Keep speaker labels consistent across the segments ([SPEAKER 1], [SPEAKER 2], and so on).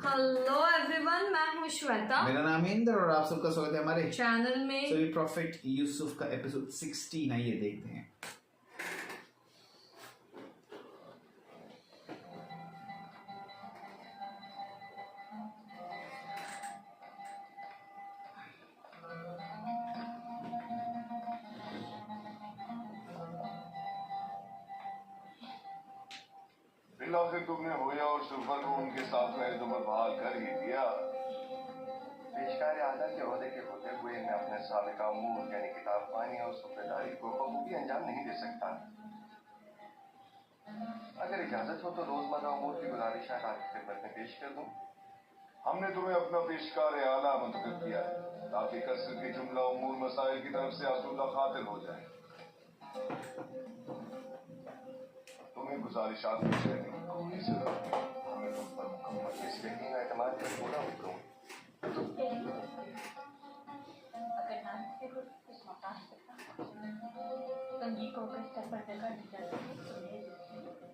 [SPEAKER 1] Hello everyone, मैं हूँ श्वेता।
[SPEAKER 2] मेरा नाम है इंद्र और आप सबका स्वागत है हमारे
[SPEAKER 1] चैनल में।
[SPEAKER 2] तो ये प्रॉफिट यूसुफ का एपिसोड 16 आइए देखते हैं।
[SPEAKER 3] आखिर तुमने होया और सुबह को उनके साथ में तुम्हें बहाल कर ही दिया।
[SPEAKER 4] पेशकार आदा के ओहदे के होते हुए मैं अपने साबिका अमूर यानी किताब पानी और सूबेदारी को बखूबी अंजाम नहीं दे सकता। अगर इजाजत हो तो रोजमर्रा अमूर की गुजारिशात आपकी खिदमत में पेश कर दूं।
[SPEAKER 3] हमने तुम्हें अपना पेशकार आला मुंतखब किया है ताकि कसर की जुमला उमूर मसाइल की तरफ से आसूदा खातिर हो जाए। तुम्हें गुजारिशात पेश करने की कोई जरूरत नहीं।
[SPEAKER 4] हमें तुम पर मुकम्मल इस यकीन और एतमाद पर पूरा उतरूं।
[SPEAKER 5] अगर नाम से कुछ इस मकान से संगीत को अगर सर पर जगह दी जाती है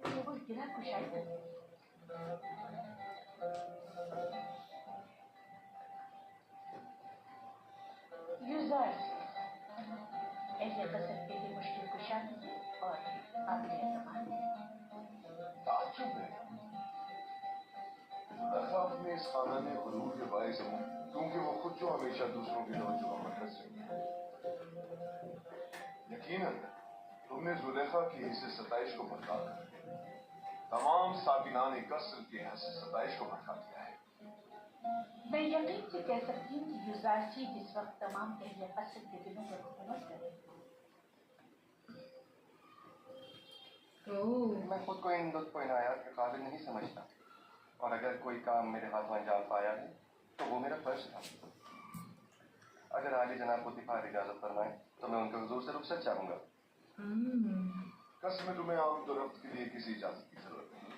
[SPEAKER 5] तो वो गिरा कुशाई करती है। यूजर्स ऐसे कसर के लिए मुश्किल कुशा और आगे समान
[SPEAKER 3] ताज्जुब है अपने इस खानदान गुरूर के बायस हूँ क्योंकि वो खुद जो हमेशा दूसरों की तवज्जो का मरकज रही है। यकीनन तुमने जुलेखा की हिस्से सताइश को भड़का कर तमाम साकिनान कसर के हिस्से सताइश को भड़का दिया है।
[SPEAKER 5] मैं यकीन से कह सकती हूँ कि युजारची जिस वक्त तमाम अहले कसर के दिलों पर हुकूमत करे।
[SPEAKER 4] मैं खुद को इन लुत्फ इनायात के काबिल नहीं समझता और अगर कोई काम मेरे हाथों अंजाम पाया है तो वो मेरा फर्ज था। अगर आगे जनाब को दिफार इजाजत फरमाए तो मैं उनके हुजूर से रुखसत चाहूंगा।
[SPEAKER 3] कसम में तुम्हें आम दुरफ्त के लिए किसी इजाजत की जरूरत नहीं।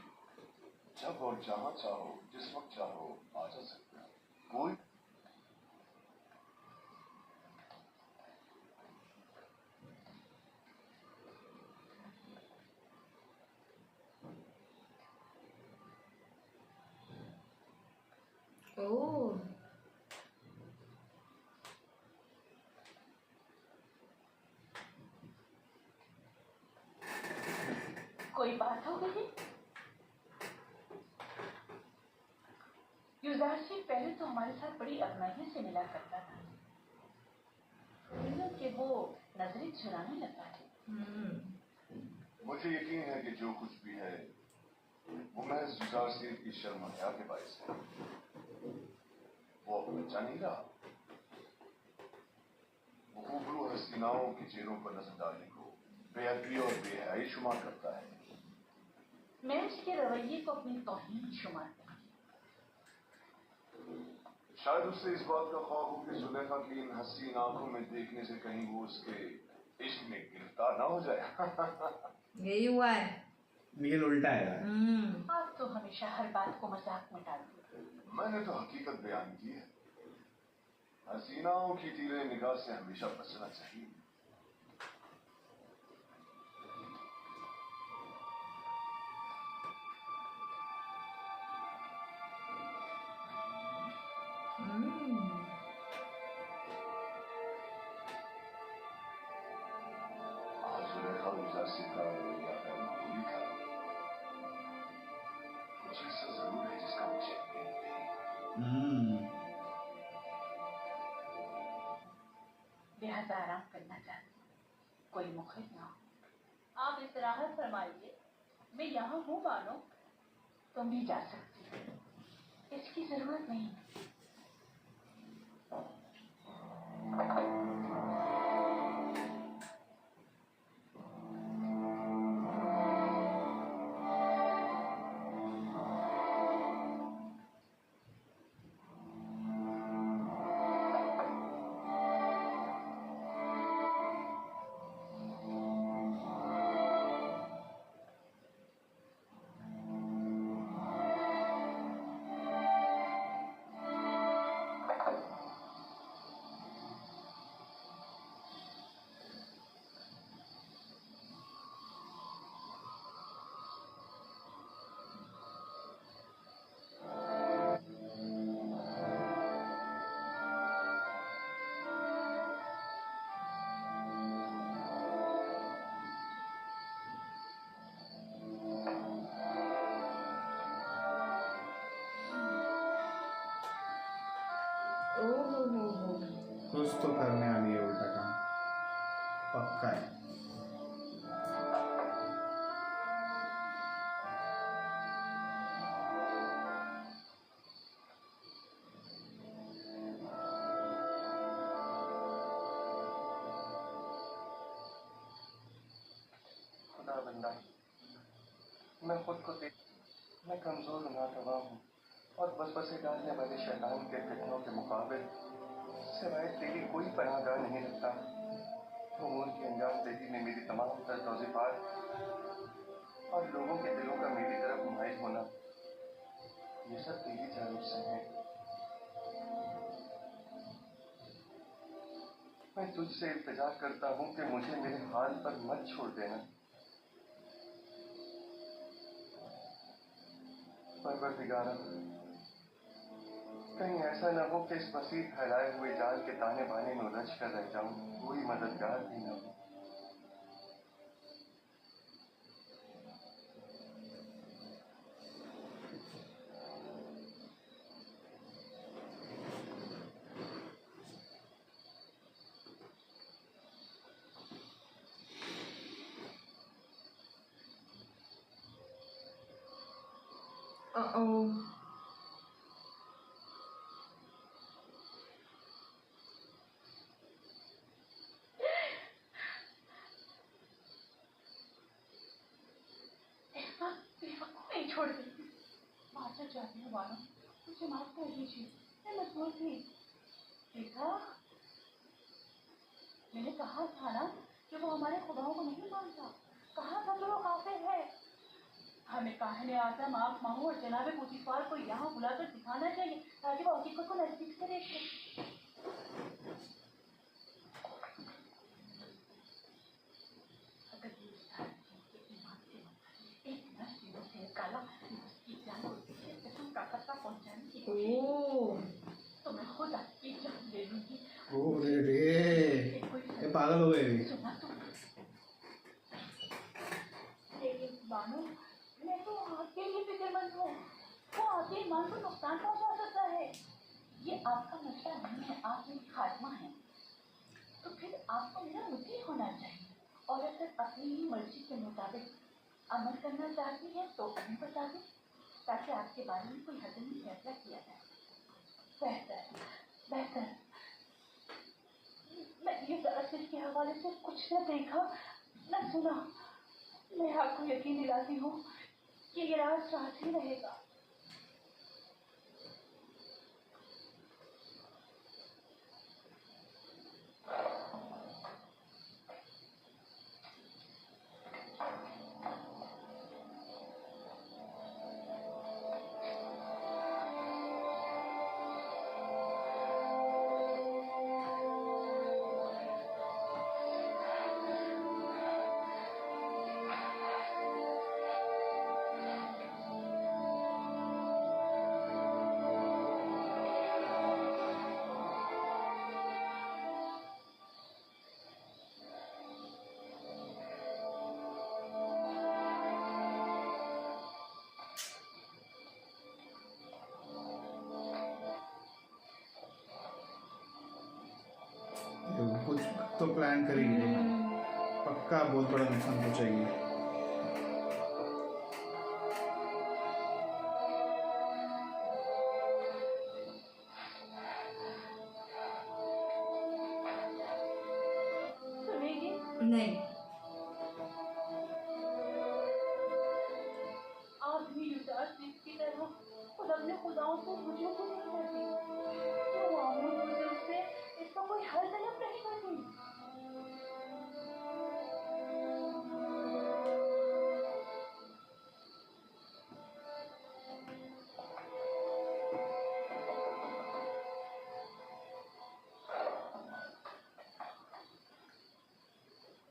[SPEAKER 3] जब और जहां चाहो जिस वक्त चाहो आ जा सकते हो। कोई
[SPEAKER 1] ओह,
[SPEAKER 5] कोई बात हो गई? युजारची पहले तो हमारे साथ बड़ी अगनाइयों से मिला करता था, कि वो नजरें चुराने लगा है।
[SPEAKER 3] मुझे यकीन है कि जो कुछ भी है वो महज युजारसी की शर्म हया के बायस है। वो बच्चा नहीं रहा। वो खूबरू हसीनाओं के चेहरों पर नजर डालने को बेअदबी और बेहयाई शुमार करता है।
[SPEAKER 5] मैं उसके रवैये को अपनी तौहीन शुमार करती।
[SPEAKER 3] शायद उससे इस बात का ख्वाब हो कि जुलेखा की इन हसीन आंखों में देखने से कहीं वो उसके इश्क में गिरफ्तार ना हो जाए।
[SPEAKER 1] यही हुआ है।
[SPEAKER 2] ये उल्टा है।
[SPEAKER 5] आप तो हमेशा हर बात को मजाक में डालते।
[SPEAKER 3] मैंने तो हकीकत बयान की है। हसीनाओं की तीरे निगाह से हमेशा बचना चाहिए। आज जुलेखा युजारसी का रवैया गैर मामूली था। कुछ ऐसा जरूर है जिसका मुझे
[SPEAKER 5] लिहाजा आराम करना चाहती हूँ, कोई मुखर ना हो। आप इस्तराहत फरमाइए, मैं यहाँ हूँ मानो। तुम भी जा सकती हो, इसकी जरूरत नहीं।
[SPEAKER 2] तो करने वाली है उल्टा काम, पक्का है।
[SPEAKER 4] खुदा बंदा, मैं खुद को देख, मैं कमजोर नागवा हूँ और बस डालने वाले शैतान के फितनों के मुकाबले सिवाय तेरी कोई पनाहगाह नहीं रखता। उमूर की अंजाम देही में मेरी तमाम तर तौज़ीफ़ात और लोगों के दिलों का मेरी तरफ मुमाइल होना, ये सब तेरी जानिब से है। मैं तुझसे इल्तिजा करता हूँ कि मुझे मेरे हाल पर मत छोड़ देना। परवरदिगारा, कहीं ऐसा न हो कि इस वसीह फैलाए हुए जाल के ताने बाने में उलझ कर रह जाऊं, कोई मददगार भी न हो।
[SPEAKER 1] Uh-oh.
[SPEAKER 5] नहीं छोड़ दे, मारना चाहती हूँ बानो, मुझे माफ कर दीजिए, मैं मजबूर थी। देखा, मैंने कहा था ना कि वो हमारे खुदाओं को नहीं मानता, कहा था कि वो काफिर है। हमें काहिने आज़म आप माहू और जनाबे पोतीफार को यहाँ बुलाकर दिखाना चाहिए ताकि वो हकीकत को नजदीक से देखे। अगर ये ईमान से एक नस्ल से निकाला उसकी जान को किस्म का खतरा पहुँचाने की कोशिश तो मैं खुद आपकी जान ले लूंगी।
[SPEAKER 2] ओ रे ये पागल हो गए।
[SPEAKER 5] सुना तो लेकिन बानो, मैं तो आपके लिए फिक्रमंद हूँ। वो आपके ईमान को नुकसान पहुँचा सकता है। ये आपका मसला नहीं है, आप मेरी खात्मा है। तो फिर आपको मेरा मुद्दे होना चाहिए। और अगर अपनी ही मर्जी के मुताबिक अमल करना चाहती है तो अभी बता दें ताकि आपके बारे में कोई हदमी फैसला किया जाए। बेहतर बेहतर। मैं ये दरअसल के हवाले से कुछ न देखा न सुना। मैं आपको यकीन दिलाती हूँ कि ये राज राज ही रहेगा।
[SPEAKER 2] कुछ तो प्लान करेंगे, पक्का बहुत बड़ा नुकसान पहुंचाएगी।
[SPEAKER 5] सुनेगी?
[SPEAKER 1] नहीं।
[SPEAKER 5] आप भी युदास की तरह खुद अपने खुदाओं से रुजू को नहीं करती तो मामूल बुजुर्ग से इसका कोई हल तलब नहीं करती।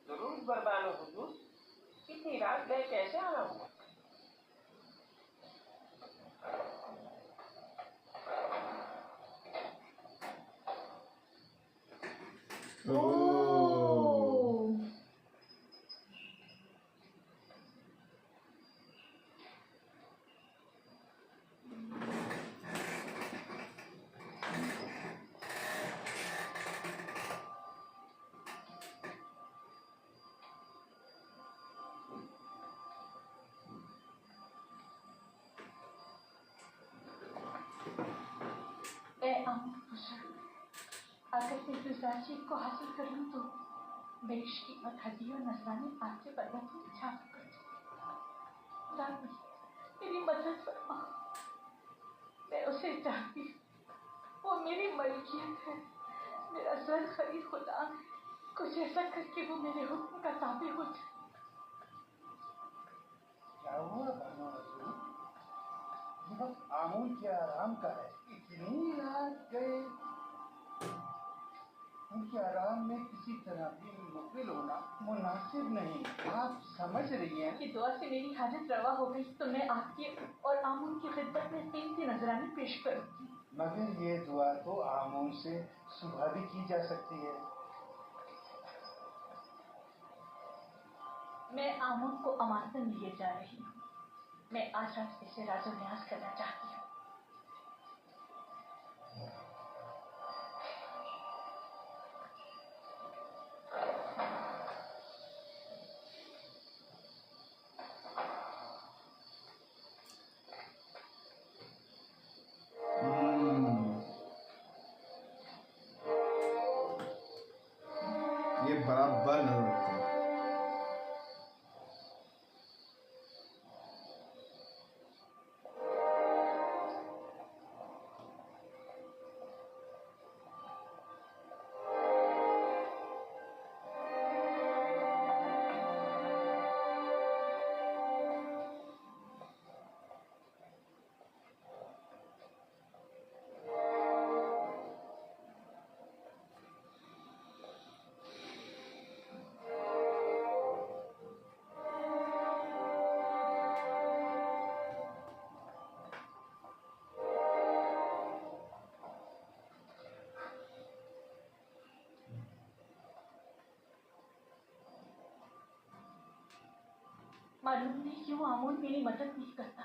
[SPEAKER 6] जरूर बरबानो हुजूर, इतनी रात गए कैसे आना हुआ?
[SPEAKER 5] आमूल खुशहाल, अगर मैं गुजारशील को हासिल कर लूँ तो बेश कीमत हदी और नजराने आपके बदन में छाप कर रामी, मेरी मदद फरमा। मैं उसे चाहती हूँ, वो मेरी मलकियत है, मेरा सर खरीद गुलाम है। कुछ ऐसा करके वो मेरे हुक्म का ताबे हो जाए।
[SPEAKER 7] क्या हुआ बानो रसूल? ये वक्त आमूल के आराम का है, इतनी रात गए। उनके आराम में किसी तरह भी मुकबिल होना मुनासिब नहीं। आप समझ रही हैं?
[SPEAKER 5] कि दुआ से मेरी हाजत रवा हो गई तो मैं आपकी और आमूल की खिदमत में 3 नजराने पेश करूंगी।
[SPEAKER 7] मगर ये दुआ तो आमूल से सुबह भी की जा सकती है।
[SPEAKER 5] मैं आमूल को अमानतन लिए जा रही हूँ। मैं आज रात इसे राजो न्याज करना चाहती हूँ।
[SPEAKER 2] ये बराबर नजर रखते हैं।
[SPEAKER 5] मालूम नहीं क्यों आमूल मेरी मदद नहीं करता।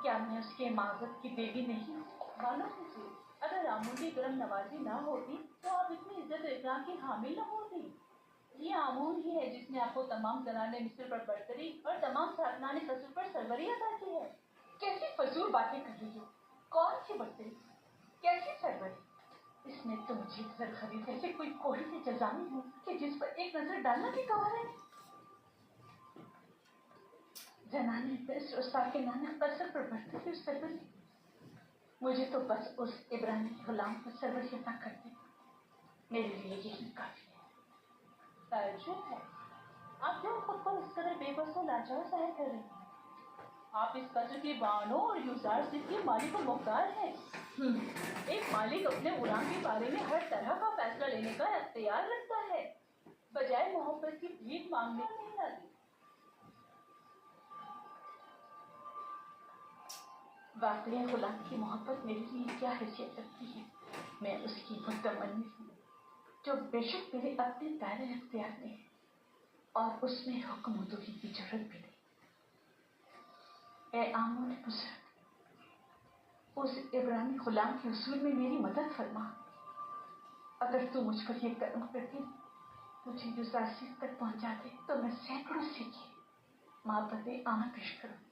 [SPEAKER 5] क्या मैं उसके माजत की देवी नहीं हूँ? मालूम मुझे, अगर आमूल की गर्म नवाजी ना होती तो आप इतनी इज्जत इकराम की हामिल न होती। ये आमूल ही है जिसने आपको तमाम जनाने मिस्र पर बरतरी और तमाम साथनाने कसूर पर सरवरी अदा की है। कैसी फजूल बातें कर रही हो? कौन सी बरतरी, कैसी सरवरी? इसमें तो मुझे सर खरीद ऐसे कोई कोई सी जजा नहीं हूँ कि जिस पर एक नजर डालना भी गवार है। जनाने मिस्र और साकिनाने कसर पर बरतरी और सरवरी, मुझे तो बस उस इब्रानी गुलाम पर सरवरी अदा करते मेरे लिए यही काफी है। ताज्जुब है, आप क्यों खुद को इस कदर बेबस और लाचार जाहिर कर रही हैं? आप इस कदर के बानों और यूजार सिद्ध के मालिक और मुख्तार हैं। एक मालिक अपने गुलाम के बारे में हर तरह का फैसला लेने का अख्तियार रखता है, बजाय मोहब्बत की भीख मांगने का नहीं लाती। वाकई गुलाम की मोहब्बत मेरे लिए क्या हैसियत रखती है? मैं उसकी मुतमन्नी हूँ जो बेशक मेरे अपने दायरे अख्तियार में है और उसमें हुक्म उदूही की जरूरत भी नहीं। ए आमूल मुसरत, उस इब्रानी गुलाम के उसूल में मेरी मदद फरमा। अगर तू मुझ पर यह कदम करके मुझे यूजारसीज तक पहुंचा दे तो मैं सैकड़ों सीखे मोहब्बतें आना पेश करूँगी।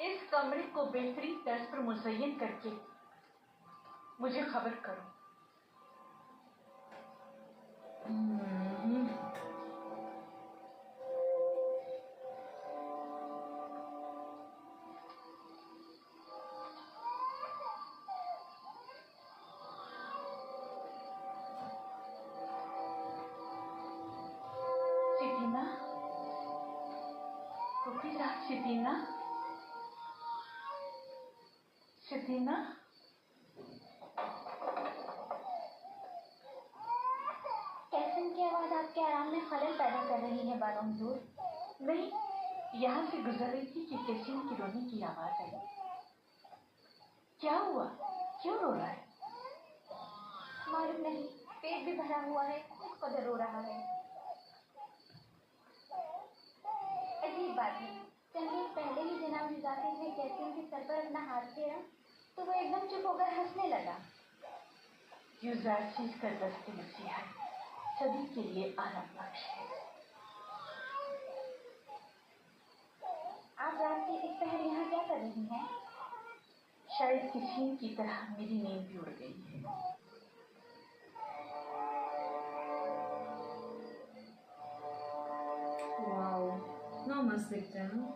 [SPEAKER 5] इस कमरे को बेहतरीन तर्ज पर मुज़य्यन करके मुझे खबर करो। सिदीना, सिदीना, सिदीना,
[SPEAKER 1] कैसन की आवाज आपके आराम में खलल पैदा कर रही है बानो हुजूर?
[SPEAKER 5] नहीं, यहाँ से गुजर रही थी कि कैसीन की रोने की आवाज आई। क्या हुआ, क्यों रो रहा है?
[SPEAKER 1] मालूम नहीं, पेट भी भरा हुआ है, खुद कदर रो रहा है। अजीब बात है, चंद दिन पहले ही जनाब निजाती ने कैसीन के सर पर अपना हाथ फेरा तो वो एकदम चुप होकर हंसने लगा।
[SPEAKER 5] यूज़ारसीज़ का दस्ते नसीहत सभी के लिए आराम बख्श है।
[SPEAKER 1] आप रात के इस पहर यहाँ क्या कर रही हैं?
[SPEAKER 5] शायद किसी की तरह मेरी नींद भी उड़ गई है।
[SPEAKER 8] वाओ, इतना मस्त दिखता है ना।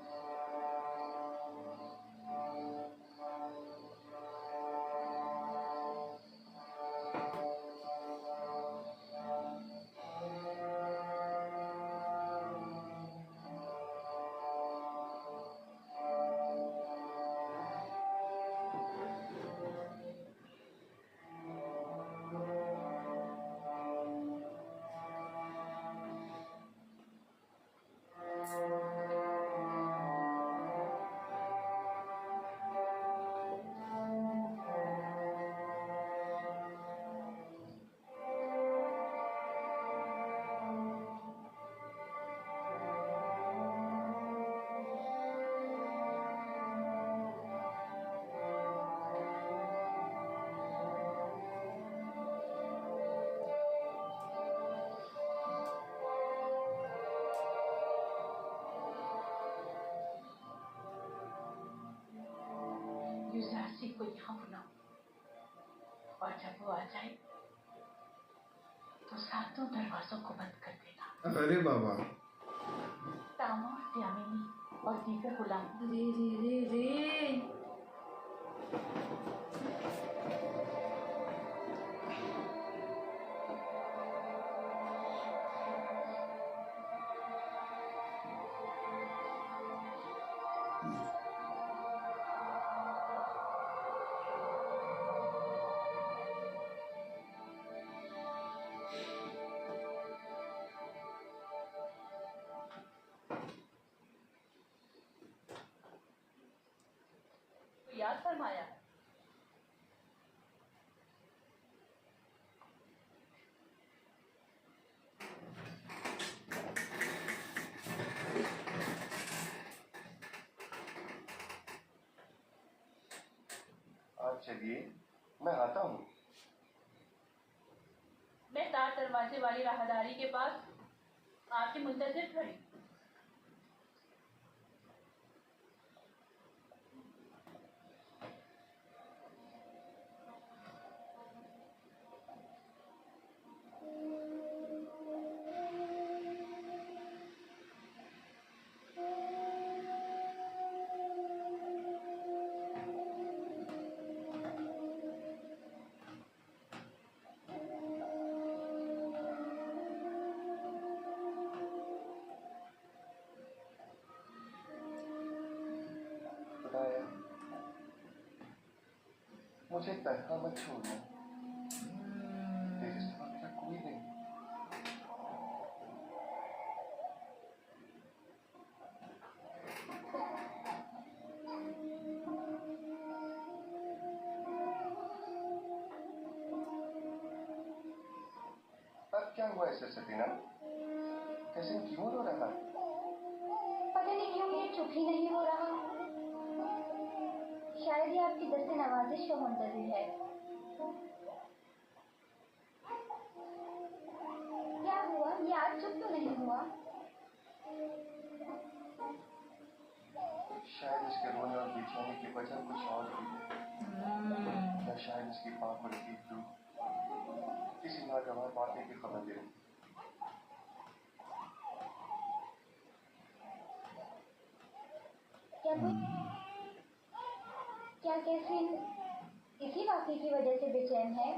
[SPEAKER 5] यूज़ारसी को यहाँ बुलाओ और जब वो आ जाए तो सातों दरवाजों को बंद कर देना।
[SPEAKER 2] अरे बाबा,
[SPEAKER 5] तामा, यामिनी और दीगर गुलाम
[SPEAKER 8] रे रे रे रे।
[SPEAKER 5] तो याद फरमाया है।
[SPEAKER 4] आज चलिए, मैं आता हूँ।
[SPEAKER 5] मैं तार दरवाजे वाली राहदारी के पास आपके मुंतजिर खड़ी।
[SPEAKER 4] खुदाया, मुझे तन्हा मत छोड़ना। तेरे सिवा मेरा कोई नहीं। अब क्या हुआ इसे सकीना? कैसे क्यों रो रहा?
[SPEAKER 1] पता नहीं क्यों ये चुप ही नहीं हो रहा। शायद ये आपकी दस्ते नवाजिश का मुंतज़िर है। क्या हुआ? ये आज चुप क्यों नहीं हुआ?
[SPEAKER 4] शायद इसके रोने और बेचैनी की वजह कुछ और भी है। या शायद इसकी पाँव पर की धूप किसी नागवार वाक़े की खबर दे।
[SPEAKER 1] क्या कैफीन इसी वाक़े की वजह से बेचैन है?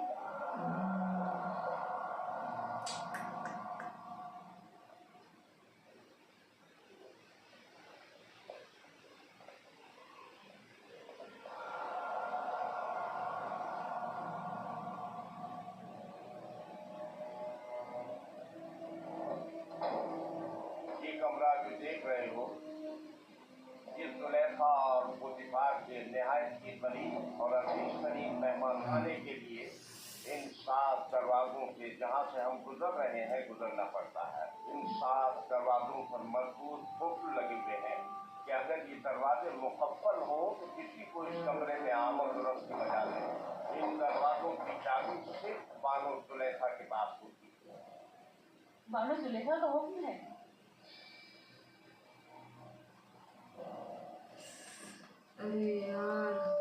[SPEAKER 6] ये कमरा जो देख रहे हो, ये जुलेखा और पोतीफार के निहायत की बनी और अजीज तरीन मेहमान खाने के लिए इन 7 दरवाजों से जहाँ से हम गुजर रहे हैं गुजरना पड़ता है। इन 7 दरवाजों पर मजबूत हुक्म लगे हुए हैं कि अगर ये दरवाजे मुकफ्फल हो तो किसी को इस कमरे में आमद रफ्त की मजा नहीं। इन दरवाजों की चाबी सिर्फ बानो जुलेखा के पास होती है।
[SPEAKER 5] बानो जुलेखा का हुक्म है।
[SPEAKER 8] अरे यार,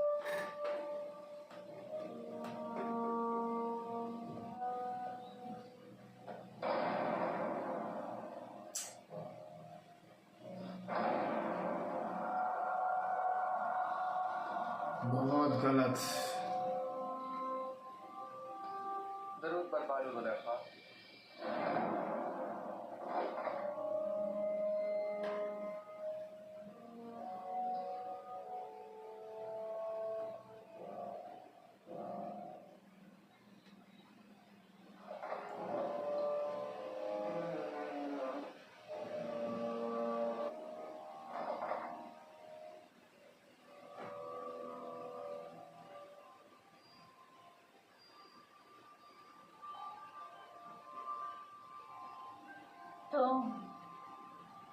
[SPEAKER 2] बहुत गलत।
[SPEAKER 4] जरूर पर बानो जुलेखा।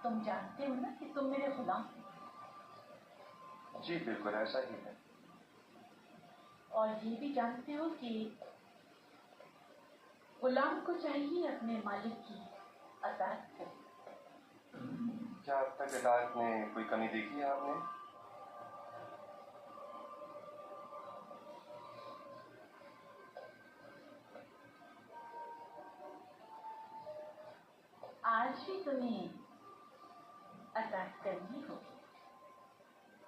[SPEAKER 5] तुम जानते हो ना कि तुम मेरे गुलाम हो।
[SPEAKER 4] जी बिल्कुल ऐसा ही है।
[SPEAKER 5] और ये भी जानते हो कि गुलाम को चाहिए अपने मालिक की अताअत करे।
[SPEAKER 4] क्या अब तक इताअत में कोई कमी देखी है आपने?
[SPEAKER 5] आज भी तुम्हें अताअत करनी होगी।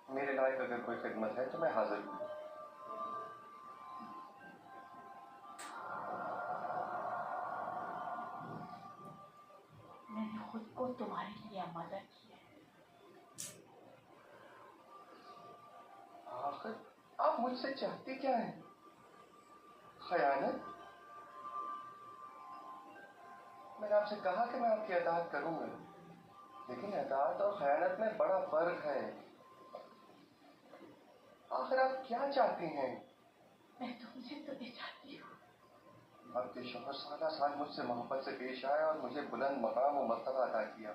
[SPEAKER 4] मेरे लायक अगर कोई खिदमत है तो मैं हाजिर हूँ।
[SPEAKER 5] मैंने खुद को तुम्हारे लिए आमादा किया है।
[SPEAKER 4] आखिर आप मुझसे चाहते क्या हैं? खयानत? मैंने आपसे कहा कि मैं आपकी अताअत करूंगा, लेकिन अताअत और खयानत में बड़ा फर्क है। आखिर आप क्या चाहती हैं?
[SPEAKER 5] मैं तुमसे तुम्हें चाहती हूँ।
[SPEAKER 4] आपके शौहर सादा साल मुझसे मोहब्बत से पेश आए और मुझे बुलंद मकाम और मर्तबा अता किया।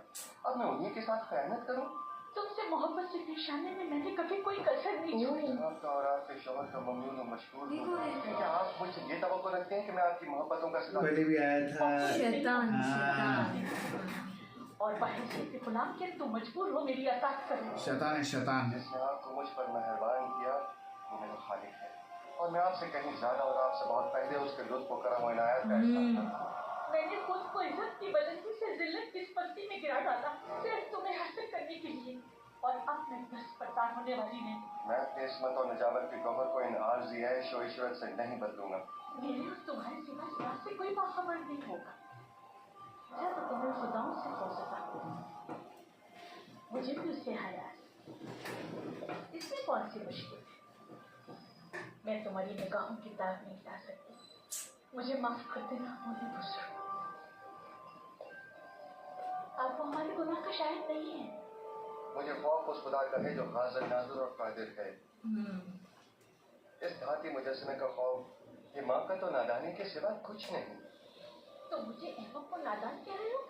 [SPEAKER 4] अब मैं उन्हीं के साथ खयानत करूं?
[SPEAKER 5] तुमसे मोहब्बत से पेश आने में मैंने कभी कोई कसर नहीं छोड़ी।
[SPEAKER 4] आपका और आपके शौहर का ममनून और मशकूर हूं।
[SPEAKER 8] देखो ये।
[SPEAKER 4] क्या आप मुझसे ये तवक्को रखते हैं कि मैं आपकी मोहब्बतों का सिला
[SPEAKER 2] पहले भी आया था।
[SPEAKER 8] शैतान शैतान।
[SPEAKER 5] और बाहर से गुलाम के तुम मजबूर हो मेरी अताअत करने।
[SPEAKER 2] शैतान है शैतान।
[SPEAKER 4] जिसने आपको मुझ पर मेहरबान किया वो मेरा खालिक है, और मैं आपसे कहीं ज्यादा और आपसे बहुत पहले उसके लुत्फ और करम और इनायत का एहसास करता हूं।
[SPEAKER 5] मैंने खुद को इज्जत की बुलंदी से जिल्लत की पस्ती में गिरा डाला सिर्फ तुम्हें हासिल करने के लिए, और अब मैं बस परेशान होने वाली नहीं।
[SPEAKER 4] मैं अपनी इस्मत और निजामत के गौहर को इन आर्जी ऐश और इशरत से नहीं बदलूंगा।
[SPEAKER 5] मेरे और तुम्हारे सिवा इस बात से कोई बाखबर नहीं होगा। जब तुम्हें खुदाओं से हो सका मुझे भी उससे हया है। इसमें कौन सी मुश्किल है? मैं तुम्हारी निगाहों की तार नहीं ला सकती। मुझे माफ कर देना मोदी बुजुर्ग। आप वो हमारे गुनाह का शायद नहीं है।
[SPEAKER 4] मुझे खौफ उस खुदा का है जो हाजिर नाज़िर और कादिर है। इस धाती मुजस्समे का खौफ ये माँ का तो नादानी के सिवा कुछ नहीं।
[SPEAKER 5] तो मुझे अहमक को नादान कह रहे हो?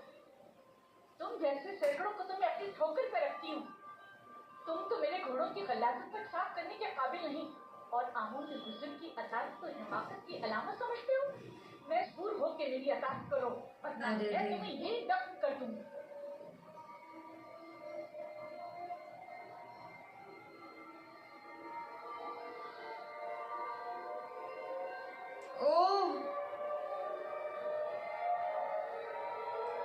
[SPEAKER 5] तुम जैसे सैकड़ों को तो मैं अपनी ठोकर पे रखती हूँ। तुम तो मेरे घोड़ों की गलाजत तक साफ करने के काबिल नहीं, और आमों में गुजर की अताअत को हिमाकत की अलामत समझते हो? मैं मजबूर हो के मेरी अताअत करो, वरना मैं तुम्हें यही दफ्न कर दूंगी।
[SPEAKER 8] ओह,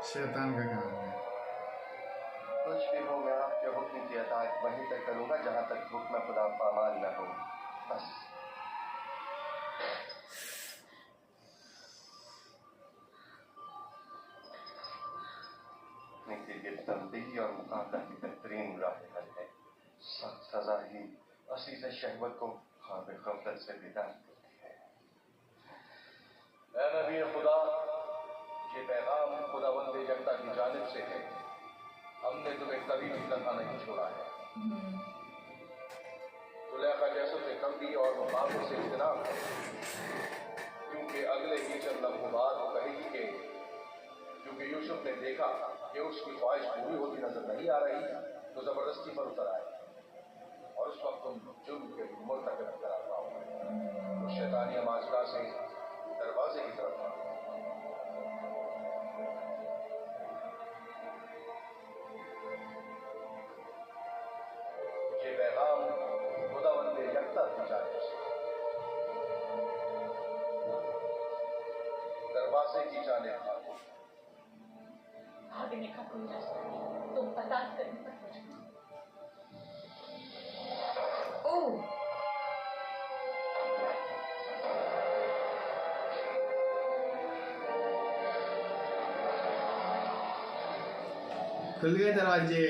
[SPEAKER 2] शैतान का काम है।
[SPEAKER 4] कुछ भी हो मैं आपके हुक्म की अताअत वहीं तक करूंगा जहां तक हुक्म खुदा पामाल न हो। बस तब्दीली और मुकाबला की बेहतरीन राह हल है। सख्त सजा ही असीज़ शहवत को ख्वाब गफलत से बेदार करती है।
[SPEAKER 3] ऐ नबी खुदा, ये पैगाम खुदावंद जगता की जानिब से है। हमने तुम्हें कभी भी तन्हा नहीं छोड़ा है। जुलेखा जैसों से कमी और मुकाबले से इज्तिनाब है, क्योंकि अगले ही चंद लम्हों बाद वो कहेगी कि क्योंकि यूसुफ ने देखा कि उसकी ख्वाहिश पूरी होती नजर नहीं आ रही, तो जबरदस्ती पर उतर आए, और उस वक्त तुम जुर्म के मुर्तकब करार पाओगे। तो शैतानी माजरा से दरवाजे दरवाजे की तरफ बढ़ा। ये पैगाम खुदावंद यकता की जानिब से। दरवाजे की जानिब भागो।
[SPEAKER 5] भागने का कोई रास्ता नहीं, तुम पतास करने पर मजबूर।
[SPEAKER 8] ओह
[SPEAKER 2] खुल गए दरवाजे।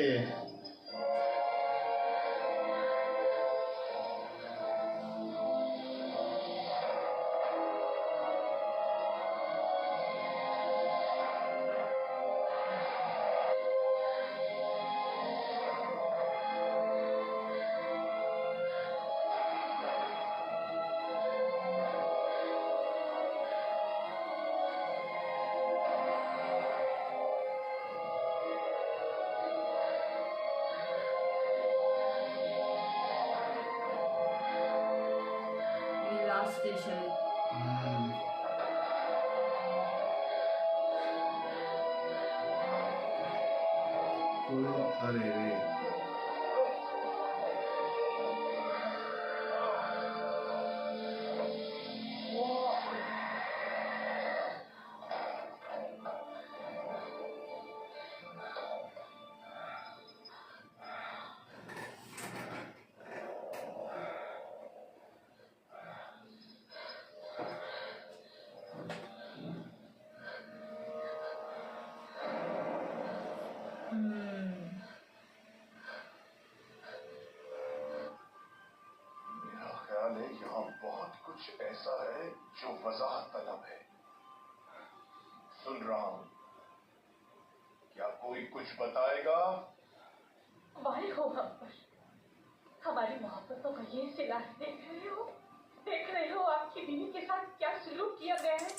[SPEAKER 8] ये लास्ट है शायद।
[SPEAKER 2] अरे रे
[SPEAKER 3] मेरा ख्याल है यहाँ बहुत कुछ ऐसा है जो वजाहत तलब है। सुन रहा हूँ, क्या कोई कुछ बताएगा?
[SPEAKER 5] वाहे हो हम पर, हमारी मोहब्बतों का ये सिला देख रहे हो आपकी बीवी के साथ क्या सलूक किया गया है।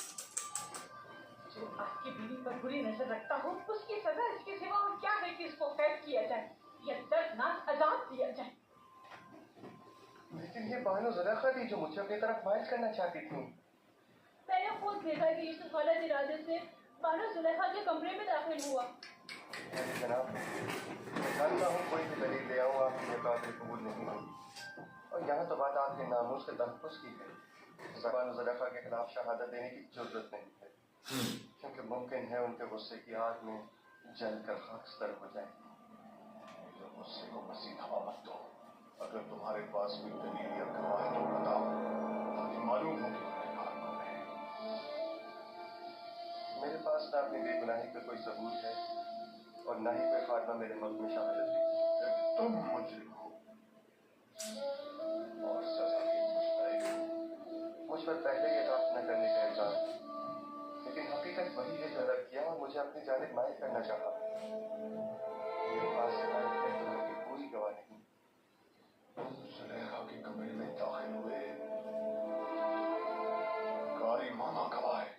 [SPEAKER 5] जो आपकी बीवी पर बुरी नजर रखता हो, उसकी सजा इसके सिवा और क्या है कि इसको कैद किया जाए या दर्दनाक अजाब दिया जाए।
[SPEAKER 4] लेकिन ये बानो ज़ुलेखा थी जो मुझे अपनी तरफ माइल करना चाहती थी।
[SPEAKER 5] मैंने खुद देखा कि यूसुफ गलत इरादे से बानो ज़ुलेखा के कमरे में दाखिल हुआ।
[SPEAKER 4] अरे जनाब, मैं जानता हूँ कोई भी दलील ले आऊँ आपकी ये काबिल कबूल नहीं होगी। और यहाँ तो बात आपके नामूस के तहफ़्फ़ुज़ की है। बानो ज़ुलेखा के खिलाफ शहादत देने की जरूरत नहीं है, क्योंकि मुमकिन है उनके गुस्से की आग में जल कर खाकस्तर हो जाए।
[SPEAKER 3] तो गुस्से को मज़ीद हवा मत दो। अगर तुम्हारे पास कोई दलील या गवाह है तो बताओ, ताकि मालूम हो कि गुनहगार कौन है।
[SPEAKER 4] मेरे पास ना अपनी बेगुनाही का कोई सबूत है और ना ही कोई खात्मा मेरे मुल्क में शहादत दी।
[SPEAKER 3] तुम मुजरिम हो और सजा के मुस्तहिक हो।
[SPEAKER 4] मुझ पर पहले ही एतराफ़ न करने का इल्ज़ाम, लेकिन हकीकत वही है जो अलग किया और मुझे अपनी जानिब माइल करना चाहा। मेरे पास शिकायत करने की कोई गवाह नहीं।
[SPEAKER 3] ज़ुलेखा के कमरे में दाखिल हुए कारी मामा गवाह है।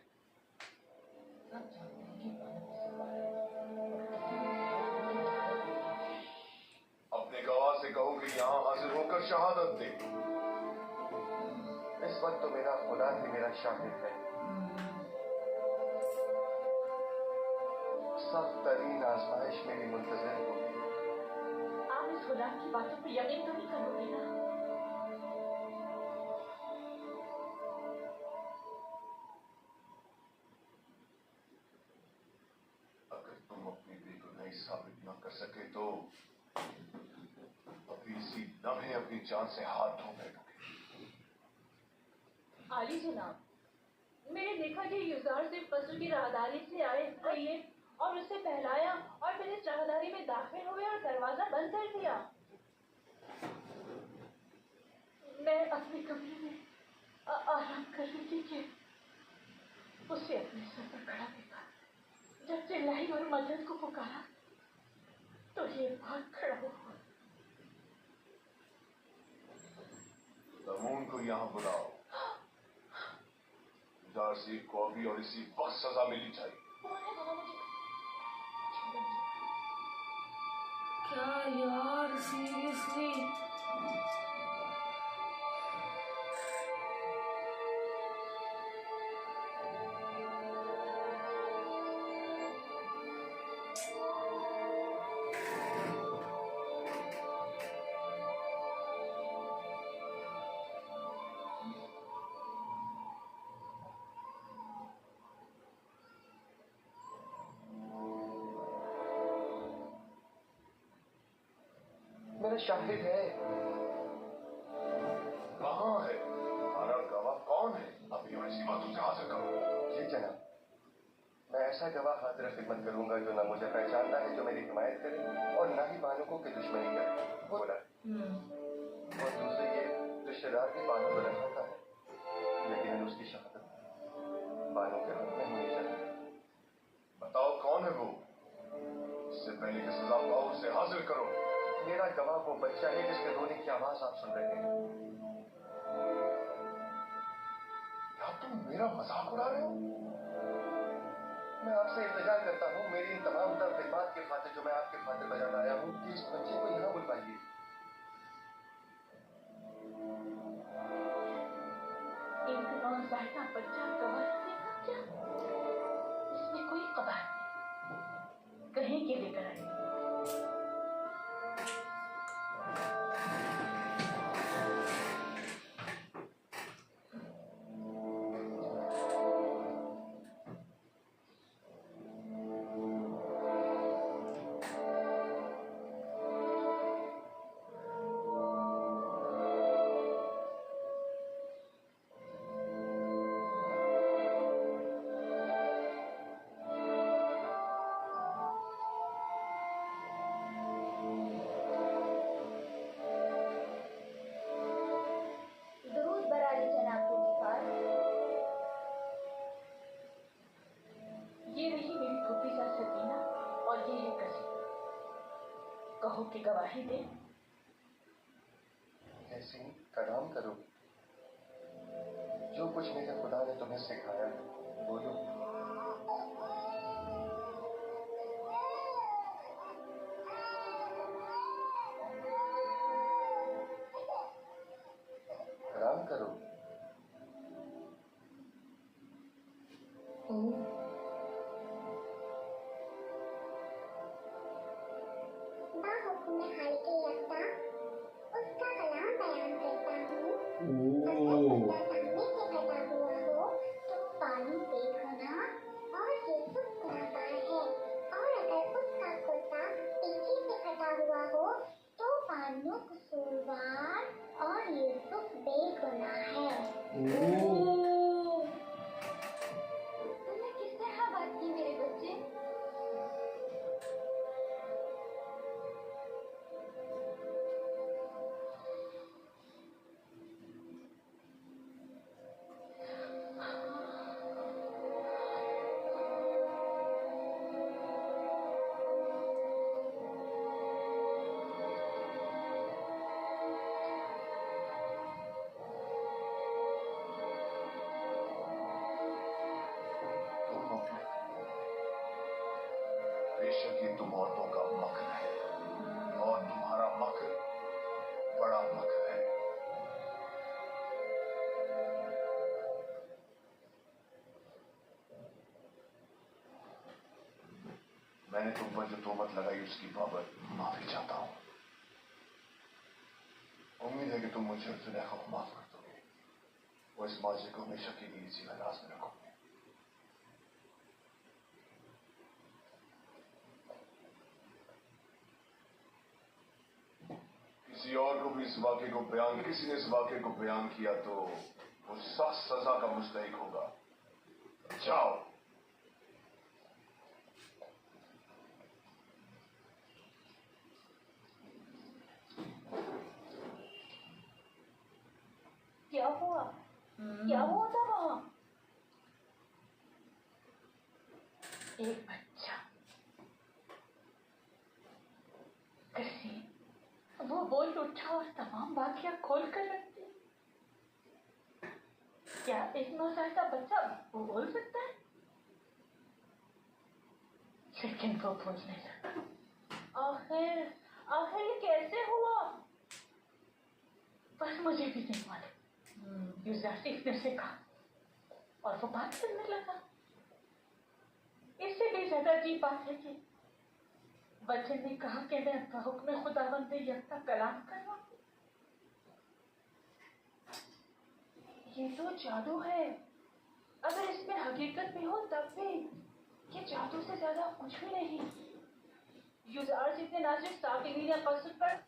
[SPEAKER 3] अपने गवाह से कहो कि यहाँ हाजिर होकर शहादत दे।
[SPEAKER 4] इस वक्त तो मेरा खुदा ही मेरा शाहिद है। सख्त तरीन आजमाइश मेरी मुंतज़िर होगी।
[SPEAKER 5] आप इस खुदा की बातों पर यकीन तो नहीं करोगे ना?
[SPEAKER 3] अगर तुम अपनी बेगुनाही साबित न कर सके तो अभी इसी लम्हे अपनी जान से हाथ धो बैठोगे।
[SPEAKER 5] आली जनाब, मैंने देखा कि युजार सिर्फ पशु की राहदारी से आए और उसे पहलाया और फिर इस राहदारी में दाखिल हुए और दरवाजा बंद कर दिया। मैं अपने कमरे में आराम कर रही थी कि उसे अपने सर पर खड़ा देखा। जब चिल्लाई और मदद को पुकारा तो ये भाग खड़ा हुआ।
[SPEAKER 3] तमून को यहाँ बुलाओ। जारसी को अभी और इसी वक्त सजा मिलनी चाहिए।
[SPEAKER 8] क्या यार, सीरियसली
[SPEAKER 4] तुम्हारा शाहिद है।
[SPEAKER 3] कहाँ है हमारा गवाह? कौन है? अभी मैं इसी बात तुमसे हासिल करूँ।
[SPEAKER 4] जी जनाब, मैं ऐसा गवाह हाजिर खिदमत करूंगा जो ना मुझे पहचानता है, जो मेरी हिमायत करे और ना ही बानो को की दुश्मनी करे। वो बोला। और दूसरे ये रिश्तेदार भी बानो को रखता है, लेकिन उसकी शहादत बानो के हक में होनी चाहिए।
[SPEAKER 3] बताओ कौन है वो? इससे पहले कि सजा पाओ उसे हासिल करो।
[SPEAKER 4] मेरा गवाह वो बच्चा है जिसके रोने की आवाज आप सुन रहे हैं।
[SPEAKER 3] क्या तुम मेरा मजाक उड़ा रहे हो?
[SPEAKER 4] मैं आपसे इंतजार करता हूँ मेरी इन तमाम तर खिदमत की खातिर जो मैं आपके खातिर बजा लाया हूँ कि इस बच्चे को यहाँ बुलवाइए।
[SPEAKER 5] एक नौजवाना बच्चा गवाही देगा क्या? इसमें कोई कबार नहीं, कहीं के लेकर आए।
[SPEAKER 1] दुरूद बराली जनाब जुल्फिकार।
[SPEAKER 5] ये रही मेरी छोटी सा सकीना और ये है कसीदा। कहो कि गवाही दे।
[SPEAKER 4] ऐसी कलाम करो, जो कुछ मेरे खुदा ने तुम्हें सिखाया है बोलो। कलाम करो।
[SPEAKER 9] बाहुकुम हालिके यफ्ता उसका कलाम बयान करता हूँ।
[SPEAKER 2] ओह,
[SPEAKER 9] सामने से कटा हुआ हो तो पानी देखना और यूसुफ गुनाहगार है, और अगर उसका कुर्ता पीछे से कटा हुआ हो तो पानो कसूरवार और यूसुफ बेगुनाह है।
[SPEAKER 2] ओह,
[SPEAKER 1] तुमने किस तरह बात की मेरे बच्चे?
[SPEAKER 3] बेशक ये तुम औरतों का मक्र है, और तुम्हारा मक्र बड़ा मक्र है। मैंने तुम पर जो तोहमत लगाई उसकी बाबत माफी चाहता हूँ। उम्मीद है कि तुम मुझे और जुलेखा को माफ कर दोगे। वो इस माजी को हमेशा के लिए इसी अंदाज में रखोगे। किसी और को भी इस वाक़े को बयान, किसी ने इस वाक़े को बयान किया तो वो सख्त सजा का मुस्तहिक होगा। जाओ।
[SPEAKER 5] क्या हुआ? क्या हुआ था वहां? एक बच्चा कसी वो बोल उठा और तमाम वाक़या खोल कर रख दी। क्या एक नौजवाना बच्चा वो बोल सकता है? लेकिन वो बोल नहीं सकता। आखिर आखिर ये कैसे हुआ? बस मुझे भी नहीं मालूम। यूजासिफ ने सिखा और वो बात करने लगा। इससे भी ज्यादा अजीब बात है कि बच्चे ने कहा कि मैं हुक्म खुदावंद यकता कलाम करवा। ये तो जादू है। अगर इसमें हकीकत भी हो तब भी ये जादू से ज्यादा कुछ भी नहीं। युजार जितने नाजिक साकिनीन या कसर पर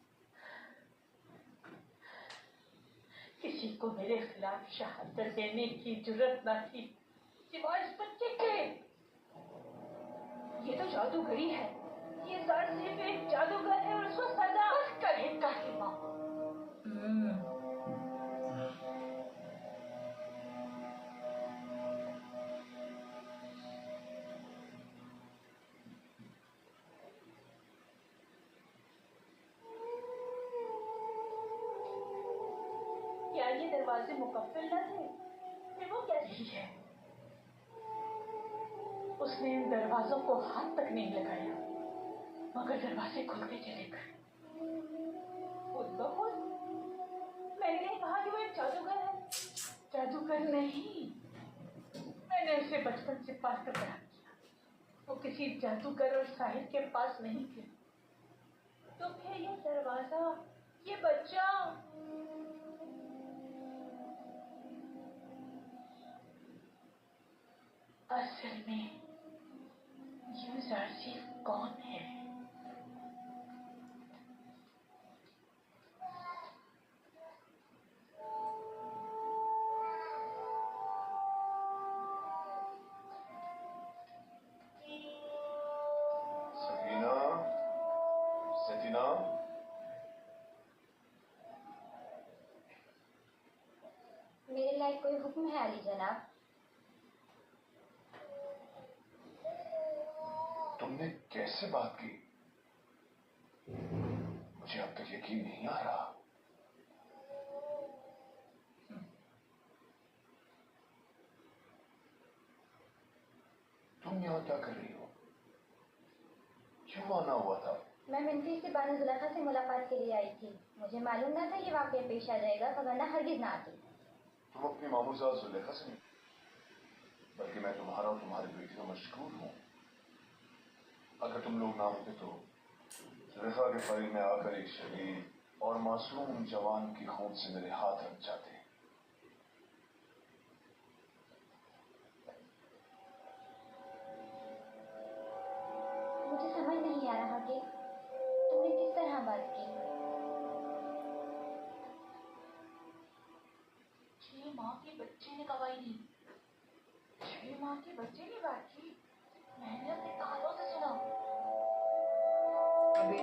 [SPEAKER 5] किसी को मेरे खिलाफ शहादत देने की जरूरत न थी सिवाय इस बच्चे के। ये तो जादूगरी है, ये सर सिर्फ एक जादूगर है और उसको सजा बस करेगा ही माँ। क्या ये दरवाजे मुकम्मल न थे? फिर वो कैसी है? उसने इन दरवाजों को हाथ तक नहीं लगाया मगर दरवाजे खुलते चले गए। मैंने नहीं कहा कि वो एक जादूगर है। जादूगर नहीं, मैंने उसे बचपन से पास कर पढ़ा किया। वो किसी जादूगर और साहिर के पास नहीं गया। तो फिर ये दरवाजा, ये बच्चा असल में यूजरशिप कौन है?
[SPEAKER 3] सकीना, सकीना,
[SPEAKER 1] मेरे लायक कोई हुक्म है अली जनाब?
[SPEAKER 3] तुमने कैसे बात की? मुझे अब तक यकीन नहीं आ रहा। तुम यहाँ क्या कर रही हो? क्यों आना हुआ था?
[SPEAKER 1] मैं मिंटी से बानो जुलेखा से मुलाकात के लिए आई थी। मुझे मालूम न था ये वाकया पेश आ जाएगा, वरना हरगिज ना आती।
[SPEAKER 3] तुम अपनी मामूजात जुलेखा से नहीं, बल्कि मैं तुम्हारा और तुम्हारी बेटी का मशगूल हूँ। अगर तुम लोग ना होते तो जुलेखा के फरीब में आकर एक शरीर और मासूम जवान की खून से मेरे हाथ रख जाते।
[SPEAKER 1] मुझे समझ नहीं आ रहा कि तुमने किस तरह बात की।
[SPEAKER 5] 6 माह के बच्चे ने गवाही दी। 6 माह के बच्चे ने बात की। मैंने अपने कानों से सुना।
[SPEAKER 8] अभी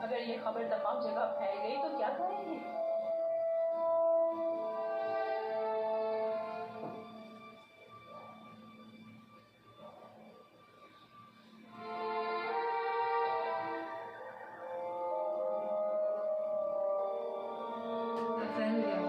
[SPEAKER 5] अगर ये खबर तमाम जगह फैल गई तो क्या करेंगे?
[SPEAKER 8] फैल गया।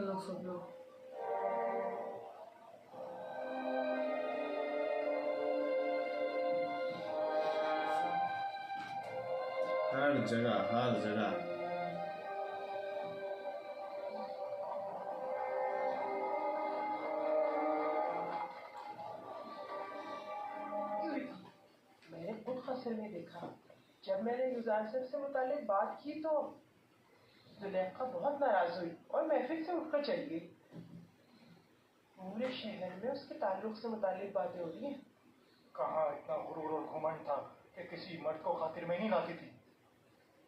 [SPEAKER 8] लोग सब लोग
[SPEAKER 2] हर जगह
[SPEAKER 10] गुलजार साहब से मुतालिक बात की तो जुलेखा बहुत नाराज हुई और महफिल से उठकर चली गई। पूरे शहर में उसके ताल्लुक से मुतालिक बातें हो रही हैं।
[SPEAKER 7] कहाँ इतना गुरूर और घुमंड था कि किसी मर्द को खातिर में नहीं लाती थी,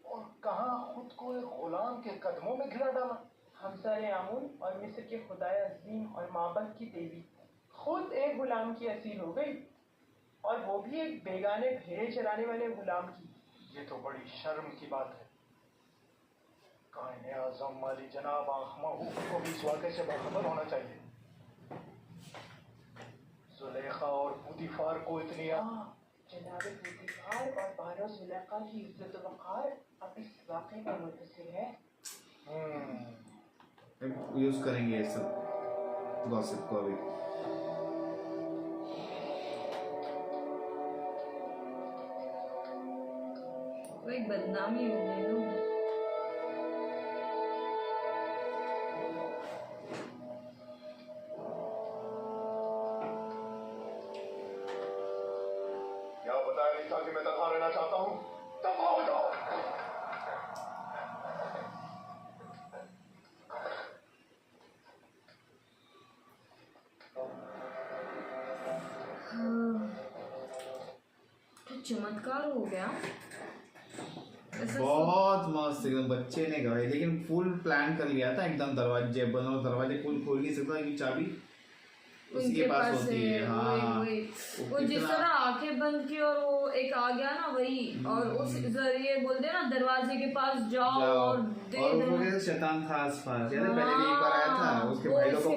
[SPEAKER 7] और कहाँ खुद को एक गुलाम के कदमों में गिरा डाला।
[SPEAKER 10] हमसर आमून और मिस्र के खुदाए अजीम और माबद की देवी खुद एक गुलाम की असीर हो गई, और वो भी एक बेगाने भेड़े चराने वाले गुलाम की।
[SPEAKER 7] ये तो बड़ी शर्म की बात है। कायने आज़म वाली जनाब महबूब को भी इस वाक़े से बाखबर होना चाहिए। जुलेखा और पुतिफार को इतनी
[SPEAKER 10] जनाब पुतिफार और बारो जुलेखा की इज्जत वक़ार अब इस वाक़े में मुतसिल है।
[SPEAKER 2] यूज करेंगे ये सब गॉसिप को अभी।
[SPEAKER 8] कोई बदनामी हो गई ना।
[SPEAKER 3] क्या बताया नहीं था कि मैं तनहा रहना चाहता हूँ? दफा हो जाओ।
[SPEAKER 8] तो चमत्कार हो गया। ऐसा
[SPEAKER 2] बहुत मस्त एकदम बच्चे ने गवाई, लेकिन फुल प्लान कर लिया था एकदम। दरवाजे बंद और दरवाजे फुल खोल नहीं सकता कि चाबी उसी के पास होती है। हाँ
[SPEAKER 8] वो जिस तरह आंखें बंद की और वो एक आ गया ना वही, और उस जरिए बोलते ना दरवाजे के पास जाओ और दे दो।
[SPEAKER 2] वो जैसे शैतान था आसपास, याद है पहले भी एक बार आया था, उसके भाई लोग को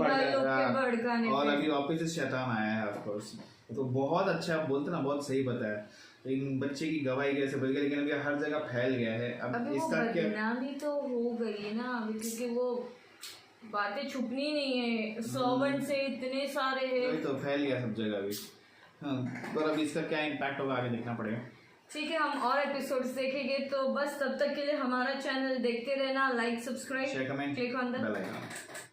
[SPEAKER 2] भड़काने, और अभी वापस से शैतान आया है ऑफ कोर्स। तो बहुत अच्छा बोलते ना, बहुत सही बताया। लेकिन बच्चे की गवाही कैसे बन गई, लेकिन अभी हर जगह फैल गया है। अब इसका क्या
[SPEAKER 8] बदनामी तो हो गई ना अभी, क्योंकि वो बातें छुपनी नहीं है। सर्वेंट से इतने सारे हैं
[SPEAKER 2] तो फैल गया सब जगह अभी। हाँ, पर अभी इसका क्या इम्पैक्ट होगा आगे देखना पड़ेगा।
[SPEAKER 8] ठीक है, हम और एपिसोड्स देखेंगे। तो बस तब तक के लिए हमारा चैनल देखते रहना, like, subscribe,
[SPEAKER 2] share, comment,
[SPEAKER 8] click on the
[SPEAKER 2] bell icon.